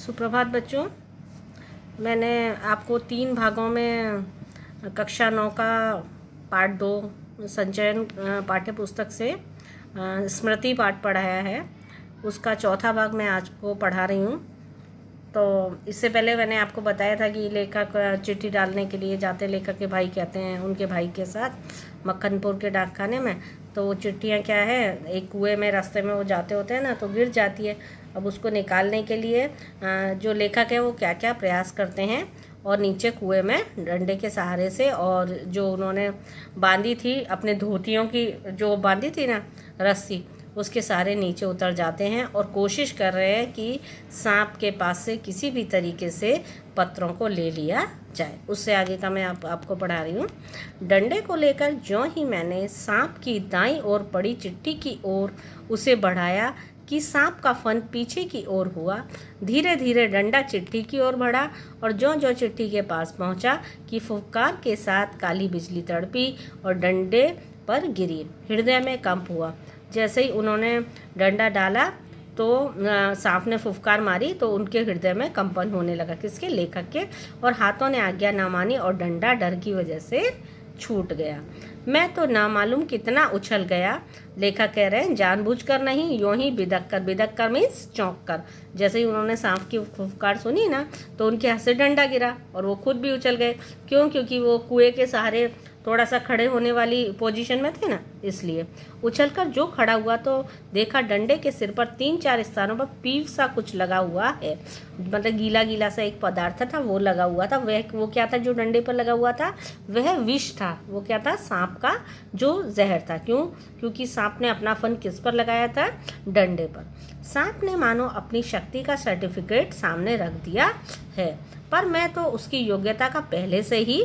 सुप्रभात बच्चों। मैंने आपको 3 भागों में कक्षा 9 का पाठ 2 संचयन पाठ्य पुस्तक से स्मृति पाठ पढ़ाया है। उसका चौथा भाग मैं आज को पढ़ा रही हूँ। तो इससे पहले मैंने आपको बताया था कि लेखक चिट्ठी डालने के लिए जाते, लेखक के भाई कहते हैं उनके भाई के साथ मक्खनपुर के डाकखाने में। तो वो चिट्ठियाँ क्या है, एक कुएं में रास्ते में वो जाते होते हैं ना, तो गिर जाती है। अब उसको निकालने के लिए जो लेखक है वो क्या क्या प्रयास करते हैं, और नीचे कुएं में डंडे के सहारे से, और जो उन्होंने बांधी थी अपने धोतियों की, जो बांधी थी ना रस्सी, उसके सहारे नीचे उतर जाते हैं और कोशिश कर रहे हैं कि सांप के पास से किसी भी तरीके से पत्रों को ले लिया जाए। उससे आगे का मैं आपको पढ़ा रही हूँ। डंडे को लेकर ज्यों ही मैंने सांप की दाईं ओर पड़ी चिट्ठी की ओर उसे बढ़ाया कि सांप का फन पीछे की ओर हुआ। धीरे धीरे डंडा चिट्ठी की ओर बढ़ा, और ज्यों चिट्ठी के पास पहुंचा कि फुफकार के साथ काली बिजली तड़पी और डंडे पर गिरी। हृदय में कंप हुआ। जैसे ही उन्होंने डंडा डाला तो सांप ने फुफकार मारी, तो उनके हृदय में कंपन होने लगा। किसके? लेखक के। और हाथों ने आज्ञा ना मानी और डंडा डर की वजह से छूट गया। मैं तो ना मालूम कितना उछल गया। लेखक कह रहे हैं जानबूझकर नहीं, यूं ही बिदक कर मीन्स चौंक कर। जैसे ही उन्होंने सांप की फुफकार सुनी ना, तो उनके हाथ से डंडा गिरा और वो खुद भी उछल गए। क्यों? क्योंकि वो कुएं के सहारे थोड़ा सा खड़े होने वाली पोजीशन में थे ना, इसलिए उछलकर जो खड़ा हुआ तो देखा डंडे के सिर पर 3-4 स्थानों पर पीव सा कुछ लगा हुआ है। मतलब गीला गीला सा एक पदार्थ था, वो लगा हुआ था। वो क्या था जो डंडे पर लगा हुआ था? वह विष था। वो क्या था? सांप का जो जहर था। क्यों? क्योंकि सांप ने अपना फन किस पर लगाया था? डंडे पर। सांप ने मानो अपनी शक्ति का सर्टिफिकेट सामने रख दिया है, पर मैं तो उसकी योग्यता का पहले से ही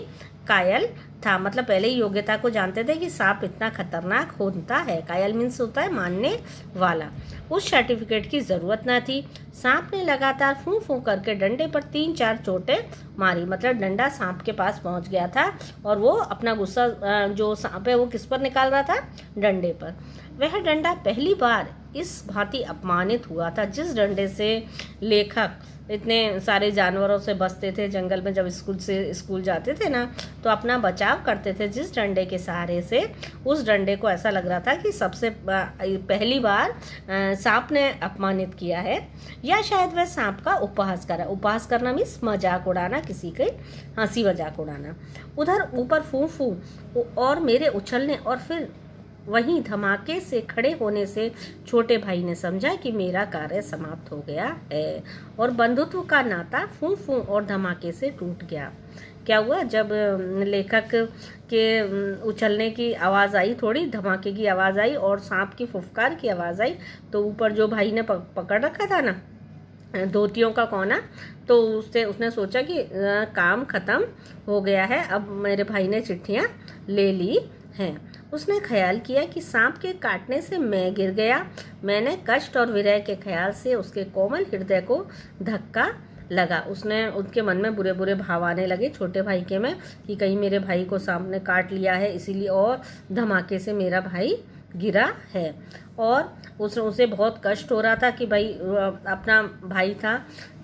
कायल था। मतलब पहले ही योग्यता को जानते थे कि सांप इतना खतरनाक होता है। कायल मीन्स होता है मानने वाला। उस सर्टिफिकेट की जरूरत न थी। सांप ने लगातार फूं फूं करके डंडे पर 3-4 चोटें मारी। मतलब डंडा सांप के पास पहुंच गया था और वो अपना गुस्सा जो सांप है वो किस पर निकाल रहा था? डंडे पर। वह डंडा पहली बार इस भांति अपमानित हुआ था जिस डंडे से लेखक इतने सारे जानवरों से बचते थे। जंगल में जब स्कूल जाते थे ना, तो अपना बचाव करते थे जिस डंडे के सहारे से, उस डंडे को ऐसा लग रहा था कि सबसे पहली बार सांप ने अपमानित किया है, या शायद वह सांप का उपहास करा। उपहास करना मीन्स मजाक उड़ाना, किसी के हंसी मजाक उड़ाना। उधर ऊपर फूं फूं और मेरे उछलने और फिर वहीं धमाके से खड़े होने से छोटे भाई ने समझा कि मेरा कार्य समाप्त हो गया है, और बंधुत्व का नाता फूं फूं और धमाके से टूट गया। क्या हुआ? जब लेखक के उछलने की आवाज़ आई, थोड़ी धमाके की आवाज़ आई और सांप की फुफकार की आवाज़ आई, तो ऊपर जो भाई ने पकड़ रखा था ना धोतियों का कोना, तो उसने सोचा कि काम खत्म हो गया है, अब मेरे भाई ने चिट्ठियाँ ले ली हैं। उसने ख्याल किया कि सांप के काटने से मैं गिर गया। मैंने कष्ट और विरह के ख्याल से उसके कोमल हृदय को धक्का लगा। उनके मन में बुरे बुरे भाव आने लगे छोटे भाई के में, कि कहीं मेरे भाई को सांप ने काट लिया है, इसीलिए और धमाके से मेरा भाई गिरा है। और उसे बहुत कष्ट हो रहा था कि भाई अपना भाई था,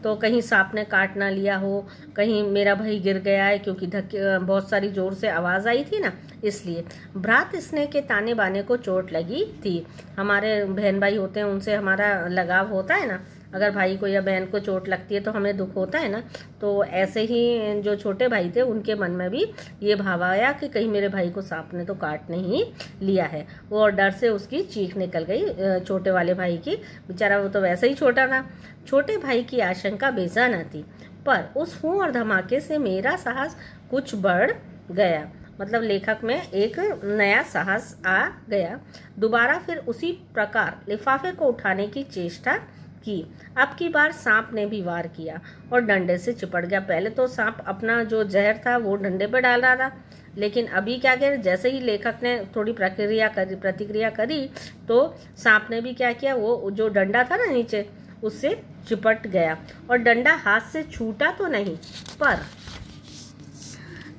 तो कहीं सांप ने काट ना लिया हो, कहीं मेरा भाई गिर गया है, क्योंकि धक्के बहुत सारी जोर से आवाज़ आई थी ना, इसलिए। भ्रात स्नेह के ताने बाने को चोट लगी थी। हमारे बहन भाई होते हैं, उनसे हमारा लगाव होता है ना। अगर भाई को या बहन को चोट लगती है तो हमें दुख होता है ना। तो ऐसे ही जो छोटे भाई थे उनके मन में भी ये भाव आया कि कहीं मेरे भाई को सांप ने तो काट नहीं लिया है। वो और डर से उसकी चीख निकल गई छोटे वाले भाई की। बेचारा वो तो वैसे ही छोटा था। छोटे भाई की आशंका बेजा न थी, पर उस फूं और धमाके से मेरा साहस कुछ बढ़ गया। मतलब लेखक में एक नया साहस आ गया। दोबारा फिर उसी प्रकार लिफाफे को उठाने की चेष्टा की। अब की बार सांप ने भी वार किया और डंडे से चिपट गया। पहले तो सांप अपना जो जहर था वो डंडे पे डाल रहा था, लेकिन अभी क्या किया, जैसे ही लेखक ने थोड़ी प्रतिक्रिया करी, तो सांप ने भी क्या किया, वो जो डंडा था ना नीचे, उससे चिपट गया। और डंडा हाथ से छूटा तो नहीं, पर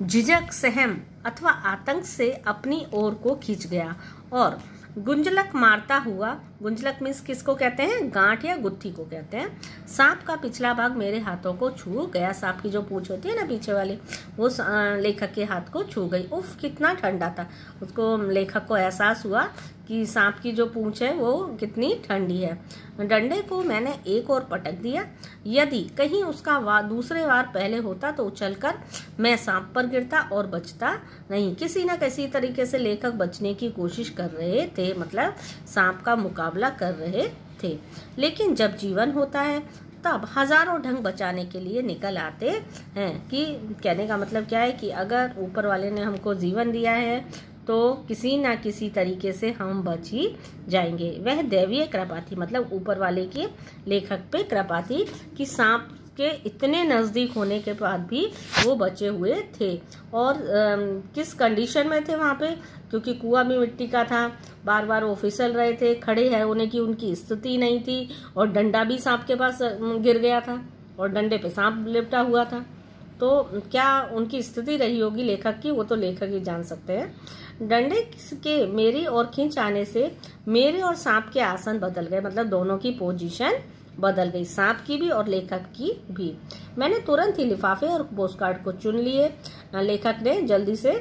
झिझक, सहम अथवा आतंक से अपनी ओर को खींच गया और गुंजलक मारता हुआ गुंजलक मीन्स किसको कहते हैं? गांठ या गुत्थी को कहते हैं। सांप का पिछला भाग मेरे हाथों को छू गया। सांप की जो पूंछ होती है ना पीछे वाली, वो लेखक के हाथ को छू गई। उफ, कितना ठंडा था। उसको, लेखक को एहसास हुआ कि सांप की जो पूंछ है वो कितनी ठंडी है। डंडे को मैंने एक और पटक दिया। यदि कहीं उसका दूसरे वार पहले होता तो उछलकर मैं सांप पर गिरता और बचता नहीं। किसी न किसी तरीके से लेखक बचने की कोशिश कर रहे थे, मतलब सांप का मुकाबला कर रहे थे। लेकिन जब जीवन होता है तब हजारों ढंग बचाने के लिए निकल आते हैं। कि कहने का मतलब क्या है कि अगर ऊपर वाले ने हमको जीवन दिया है तो किसी ना किसी तरीके से हम बच ही जाएंगे। वह दैवीय कृपा थी, मतलब ऊपर वाले की लेखक पे कृपा थी कि सांप के इतने नज़दीक होने के बाद भी वो बचे हुए थे। और किस कंडीशन में थे वहाँ पे? क्योंकि कुआं भी मिट्टी का था, बार बार वो फिसल रहे थे, खड़े है होने की उनकी स्थिति नहीं थी, और डंडा भी सांप के पास गिर गया था और डंडे पे सांप लिपटा हुआ था। तो क्या उनकी स्थिति रही होगी लेखक की, वो तो लेखक ही जान सकते हैं। डंडे के मेरी ओर खींच आने से मेरे और सांप के आसन बदल गए, मतलब दोनों की पोजीशन बदल गई, सांप की भी और लेखक की भी। मैंने तुरंत ही लिफाफे और पोस्टकार्ड को चुन लिए। लेखक ने जल्दी से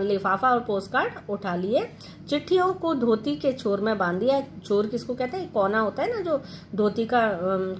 लिफाफा और पोस्टकार्ड उठा लिए। चिट्ठियों को धोती के छोर में बांध दिया। छोर किसको कहते हैं? कोना होता है ना, जो धोती का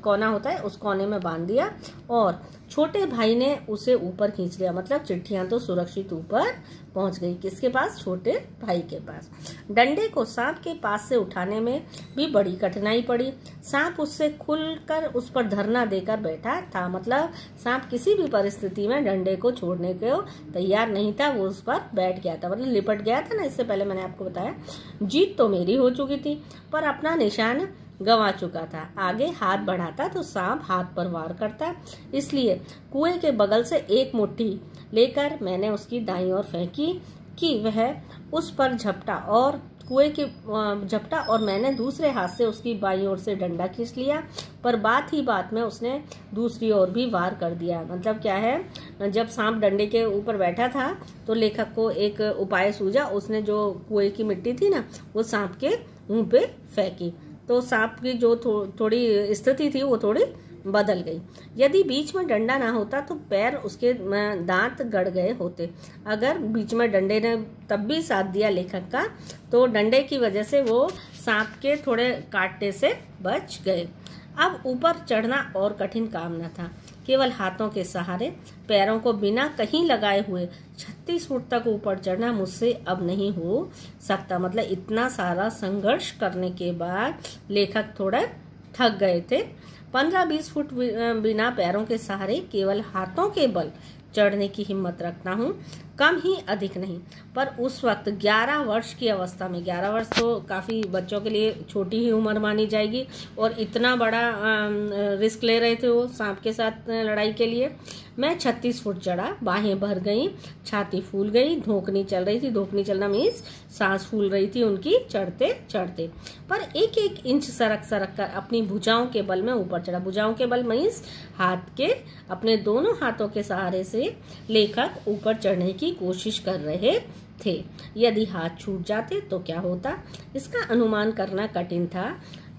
कोना होता है, उस कोने में बांध दिया। और छोटे भाई ने उसे ऊपर खींच लिया, मतलब चिट्ठियां तो सुरक्षित ऊपर पहुंच गई। किसके पास? छोटे भाई के पास। डंडे को सांप के पास से उठाने में भी बड़ी कठिनाई पड़ी। सांप उससे खुलकर उस पर धरना देकर बैठा था, मतलब सांप किसी भी परिस्थिति में डंडे को छोड़ने को तैयार नहीं था, वो उस पर बैठ गया था, मतलब लिपट गया था ना। इससे पहले मैंने आपको बताया जीत तो मेरी हो चुकी थी, पर अपना निशान गंवा चुका था। आगे हाथ बढ़ाता तो सांप हाथ पर वार करता, इसलिए कुएं के बगल से एक मुट्ठी लेकर मैंने उसकी दाईं ओर फेंकी कि वह उस पर झपटा, और कुएं के झपटा और मैंने दूसरे हाथ से उसकी बाईं ओर से डंडा खींच लिया। पर बात ही बात में उसने दूसरी ओर भी वार कर दिया। मतलब क्या है, जब सांप डंडे के ऊपर बैठा था तो लेखक को एक उपाय सूझा। उसने जो कुएं की मिट्टी थी ना, वो सांप के मुंह पे फेंकी, तो सांप की जो थोड़ी स्थिति थी वो थोड़ी बदल गई। यदि बीच में डंडा ना होता तो पैर उसके दांत गड़ गए होते। अगर बीच में डंडे ने तब भी साथ दिया लेखक का, तो डंडे की वजह से वो सांप के थोड़े काटने से बच गए। अब ऊपर चढ़ना और कठिन काम न था। केवल हाथों के सहारे, पैरों को बिना कहीं लगाए हुए 36 फुट तक ऊपर चढ़ना मुझसे अब नहीं हो सकता। मतलब इतना सारा संघर्ष करने के बाद लेखक थोड़ा थक गए थे। 15-20 फुट बिना पैरों के सहारे केवल हाथों के बल चढ़ने की हिम्मत रखता हूँ, कम ही अधिक नहीं। पर उस वक्त 11 वर्ष की अवस्था में, 11 वर्ष तो काफ़ी बच्चों के लिए छोटी ही उम्र मानी जाएगी, और इतना बड़ा रिस्क ले रहे थे वो सांप के साथ लड़ाई के लिए। मैं 36 फुट चढ़ा, बाहें भर गई, छाती फूल गई, धोकनी चल रही थी। धोकनी चलना मीन्स सांस फूल रही थी उनकी चढ़ते चढ़ते। पर एक एक इंच सरक सरक कर अपनी भुजाओं के बल में ऊपर चढ़ा। भुजाओं के बल मीन्स हाथ के, अपने दोनों हाथों के सहारे से लेखक ऊपर चढ़ने की कोशिश कर रहे थे। यदि हाथ छूट जाते तो क्या होता, इसका अनुमान करना कठिन था।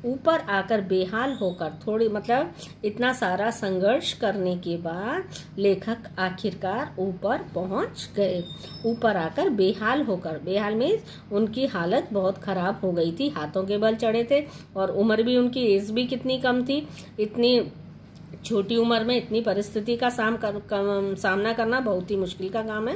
ऊपर आकर बेहाल होकर मतलब इतना सारा संघर्ष करने के बाद लेखक आखिरकार ऊपर पहुंच गए। ऊपर आकर बेहाल होकर, बेहाल में उनकी हालत बहुत खराब हो गई थी। हाथों के बल चढ़े थे और उम्र भी उनकी, एज भी कितनी कम थी। इतनी छोटी उम्र में इतनी परिस्थिति का सामना करना बहुत ही मुश्किल का काम है।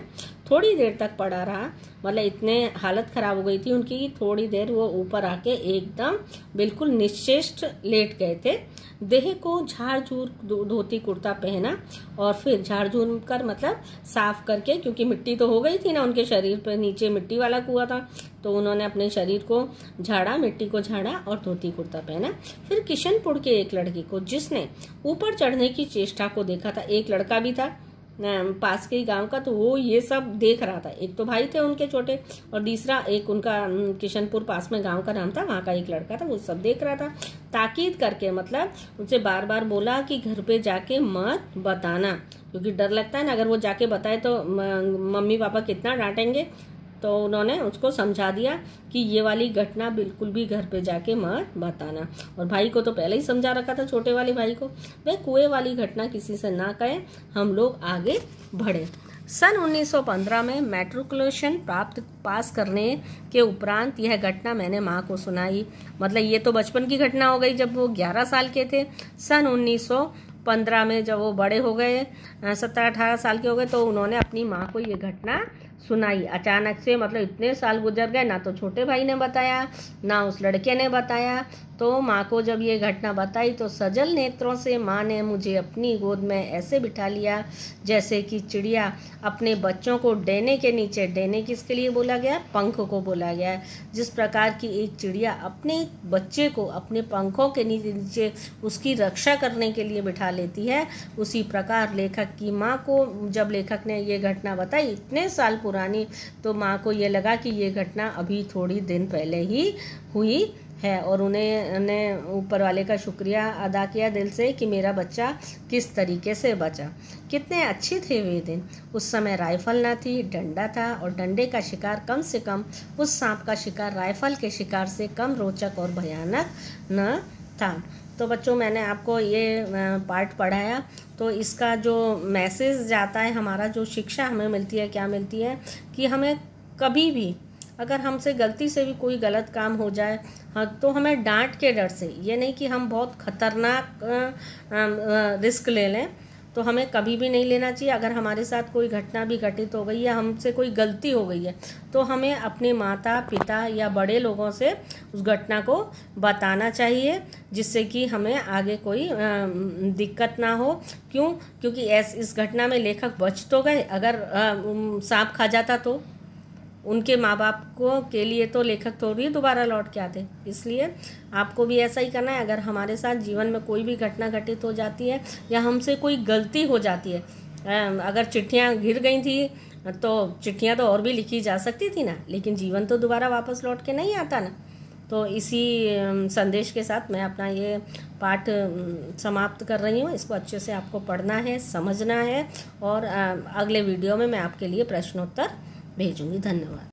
थोड़ी देर तक पड़ा रहा, मतलब इतने हालत खराब हो गई थी उनकी, थोड़ी देर वो ऊपर आके एकदम बिल्कुल निश्चेष्ट लेट गए थे। देह को झाड़ झूर धोती कुर्ता पहना और फिर झाड़ झूर कर, मतलब साफ करके, क्योंकि मिट्टी तो हो गई थी ना उनके शरीर पर, नीचे मिट्टी वाला कुआं था, तो उन्होंने अपने शरीर को झाड़ा, मिट्टी को झाड़ा और धोती कुर्ता पहना। फिर किशनपुर के एक लड़के को, जिसने ऊपर चढ़ने की चेष्टा को देखा था, एक लड़का भी था पास के ही गांव का, तो वो ये सब देख रहा था। एक तो भाई थे उनके छोटे, और दूसरा एक उनका किशनपुर पास में गांव का नाम था, वहां का एक लड़का था, वो सब देख रहा था। ताकीद करके, मतलब उनसे बार बार बोला कि घर पे जाके मत बताना, क्योंकि डर लगता है ना, अगर वो जाके बताए तो मम्मी पापा कितना डांटेंगे। तो उन्होंने उसको समझा दिया कि ये वाली घटना बिल्कुल भी घर पे जाके मत बताना। और भाई को तो पहले ही समझा रखा था, छोटे वाले भाई को, वे कुएं वाली घटना किसी से ना कहें, हम लोग आगे बढ़े। सन 1915 में मैट्रिकुलेशन पास करने के उपरांत यह घटना मैंने माँ को सुनाई। मतलब ये तो बचपन की घटना हो गई, जब वो 11 साल के थे। सन 1915 में जब वो बड़े हो गए, 17-18 साल के हो गए, तो उन्होंने अपनी माँ को ये घटना सुनाई। अचानक से, मतलब इतने साल गुजर गए, ना तो छोटे भाई ने बताया ना उस लड़के ने बताया। तो माँ को जब ये घटना बताई तो सजल नेत्रों से माँ ने मुझे अपनी गोद में ऐसे बिठा लिया जैसे कि चिड़िया अपने बच्चों को डैने के नीचे, डैने किसके लिए बोला गया, पंख को बोला गया है, जिस प्रकार की एक चिड़िया अपने बच्चे को अपने पंखों के नीचे उसकी रक्षा करने के लिए बिठा लेती है, उसी प्रकार लेखक की माँ को जब लेखक ने ये घटना बताई इतने साल पुरानी, तो माँ को ये लगा कि ये घटना अभी थोड़ी दिन पहले ही हुई है। और उन्हें ऊपर वाले का शुक्रिया अदा किया दिल से कि मेरा बच्चा किस तरीके से बचा। कितने अच्छे थे वे दिन। उस समय राइफल ना थी, डंडा था, और डंडे का शिकार कम से कम उस सांप का शिकार राइफल के शिकार से कम रोचक और भयानक न था। तो बच्चों, मैंने आपको ये पार्ट पढ़ाया, तो इसका जो मैसेज जाता है, हमारा जो शिक्षा हमें मिलती है, क्या मिलती है कि हमें कभी भी अगर हमसे गलती से भी कोई गलत काम हो जाए, हाँ, तो हमें डांट के डर से, ये नहीं कि हम बहुत खतरनाक रिस्क ले लें, तो हमें कभी भी नहीं लेना चाहिए। अगर हमारे साथ कोई घटना भी घटित हो गई है, हमसे कोई गलती हो गई है, तो हमें अपने माता पिता या बड़े लोगों से उस घटना को बताना चाहिए, जिससे कि हमें आगे कोई दिक्कत ना हो। क्यों? क्योंकि इस घटना में लेखक बच तो गए, अगर सांप खा जाता तो उनके माँ बाप को के लिए तो लेखक थोड़ी दोबारा लौट के आते। इसलिए आपको भी ऐसा ही करना है। अगर हमारे साथ जीवन में कोई भी घटना घटित हो जाती है या हमसे कोई गलती हो जाती है, अगर चिट्ठियाँ गिर गई थी तो चिट्ठियाँ तो और भी लिखी जा सकती थी ना, लेकिन जीवन तो दोबारा वापस लौट के नहीं आता ना। तो इसी संदेश के साथ मैं अपना ये पाठ समाप्त कर रही हूँ। इसको अच्छे से आपको पढ़ना है, समझना है, और अगले वीडियो में मैं आपके लिए प्रश्नोत्तर भेजूंगी। धन्यवाद।